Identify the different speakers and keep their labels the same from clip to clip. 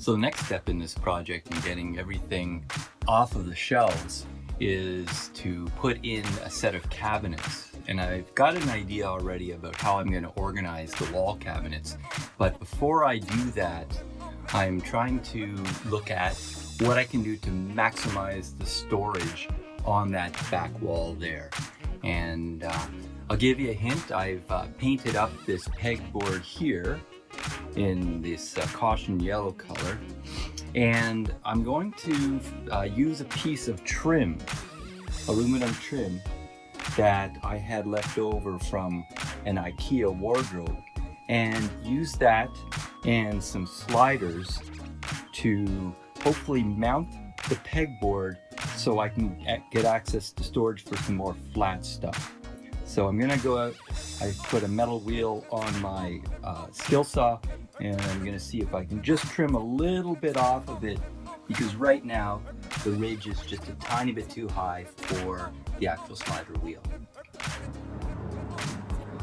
Speaker 1: So the next step in this project in getting everything off of the shelves is to put in a set of cabinets. And I've got an idea already about how I'm going to organize the wall cabinets. But before I do that, I'm trying to look at what I can do to maximize the storage on that back wall there. And I'll give you a hint. I've painted up this pegboard here in this caution yellow color, and I'm going to use a piece of trim, aluminum trim, that I had left over from an IKEA wardrobe, and use that and some sliders to hopefully mount the pegboard so I can get access to storage for some more flat stuff. So I'm gonna go out, I put a metal wheel on my skill saw, and I'm gonna see if I can just trim a little bit off of it, because right now the ridge is just a tiny bit too high for the actual slider wheel.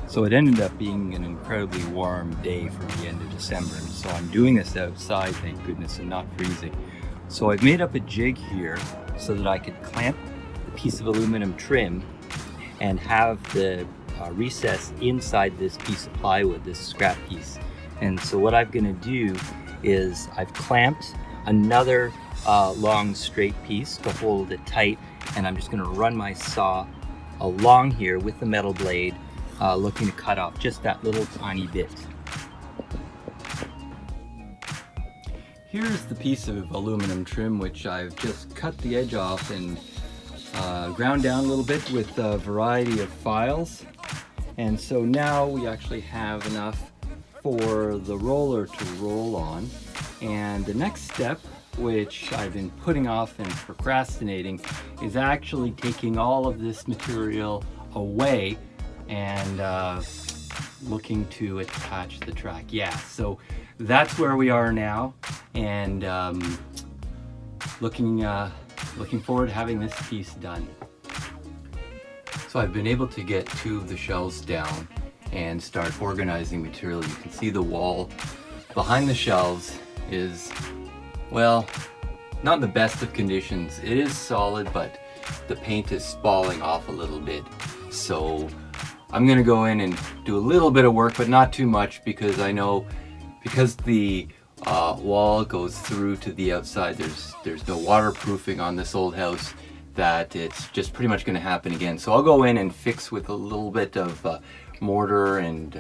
Speaker 1: So it ended up being an incredibly warm day for the end of December, and so I'm doing this outside, thank goodness, and not freezing. So I've made up a jig here so that I could clamp a piece of aluminum trim and have the recess inside this piece of plywood, this scrap piece. And so what I'm gonna do is I've clamped another long straight piece to hold it tight, and I'm just gonna run my saw along here with the metal blade, looking to cut off just that little tiny bit. Here's the piece of aluminum trim which I've just cut the edge off and ground down a little bit with a variety of files. And so now we actually have enough for the roller to roll on. And the next step, which I've been putting off and procrastinating, is actually taking all of this material away and looking to attach the track. Yeah, so that's where we are now, and looking forward to having this piece done. So I've been able to get two of the shelves down and start organizing material. You can see the wall behind the shelves is, well, not in the best of conditions. It is solid, but the paint is spalling off a little bit. So I'm gonna go in and do a little bit of work, but not too much, because I know because the wall goes through to the outside, there's no waterproofing on this old house, that it's just pretty much going to happen again. So I'll go in and fix with a little bit of mortar and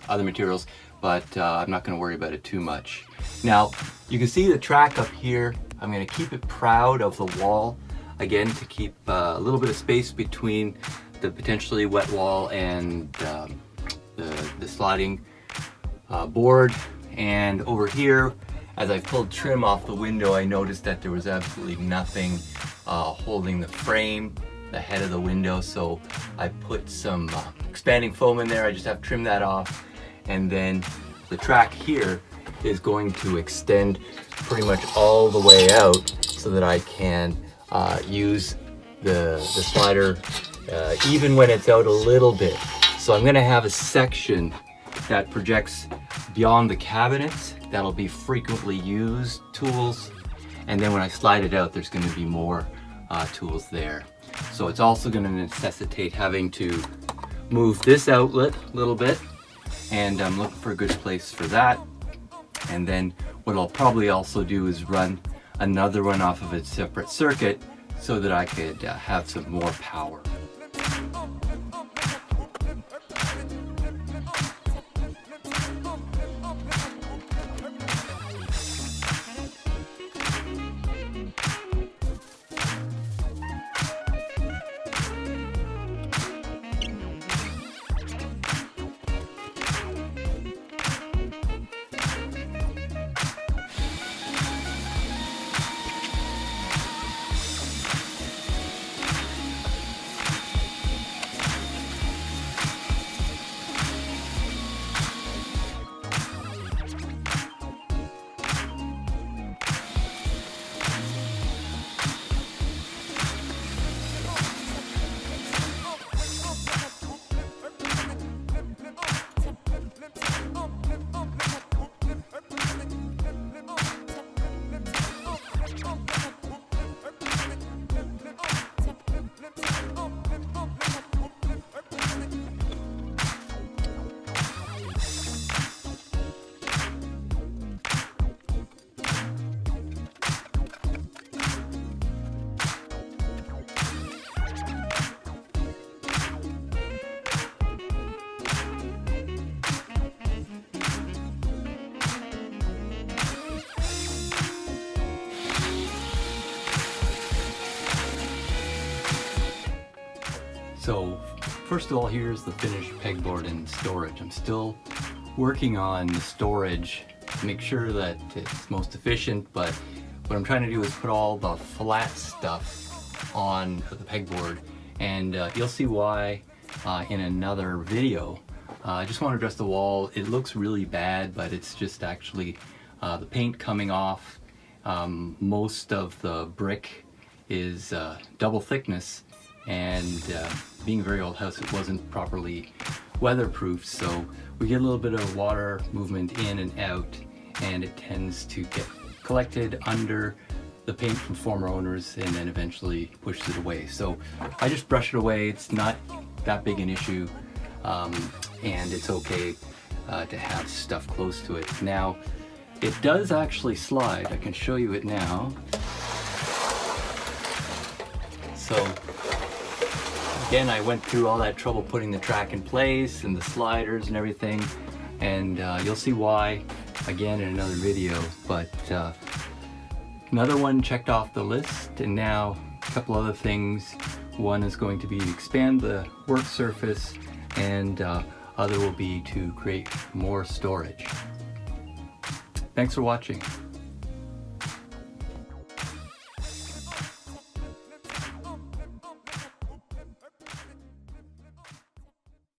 Speaker 1: other materials, but I'm not going to worry about it too much. Now you can see the track up here. I'm going to keep it proud of the wall, again, to keep a little bit of space between the potentially wet wall and the sliding board. And over here, as I pulled trim off the window, I noticed that there was absolutely nothing holding the frame, the head of the window. So I put some expanding foam in there. I just have to trim that off. And then the track here is going to extend pretty much all the way out so that I can use the slider even when it's out a little bit. So I'm gonna have a section that projects beyond the cabinets. That'll be frequently used tools, and then when I slide it out, there's going to be more tools there. So it's also going to necessitate having to move this outlet a little bit, and I'm looking for a good place for that. And then what I'll probably also do is run another one off of a separate circuit so that I could have some more power. So first of all, here's the finished pegboard and storage. I'm still working on the storage to make sure that it's most efficient, but what I'm trying to do is put all the flat stuff on the pegboard, and you'll see why in another video. I just want to address the wall. It looks really bad, but it's just actually the paint coming off. Most of the brick is double thickness, and being a very old house, it wasn't properly weatherproof, so we get a little bit of water movement in and out, and it tends to get collected under the paint from former owners and then eventually pushes it away. So I just brush it away. It's not that big an issue, and it's okay to have stuff close to it. Now, it does actually slide. I can show you it now. So again, I went through all that trouble putting the track in place and the sliders and everything, and you'll see why again in another video. But another one checked off the list, and now a couple other things. One is going to be to expand the work surface, and other will be to create more storage. Thanks for watching.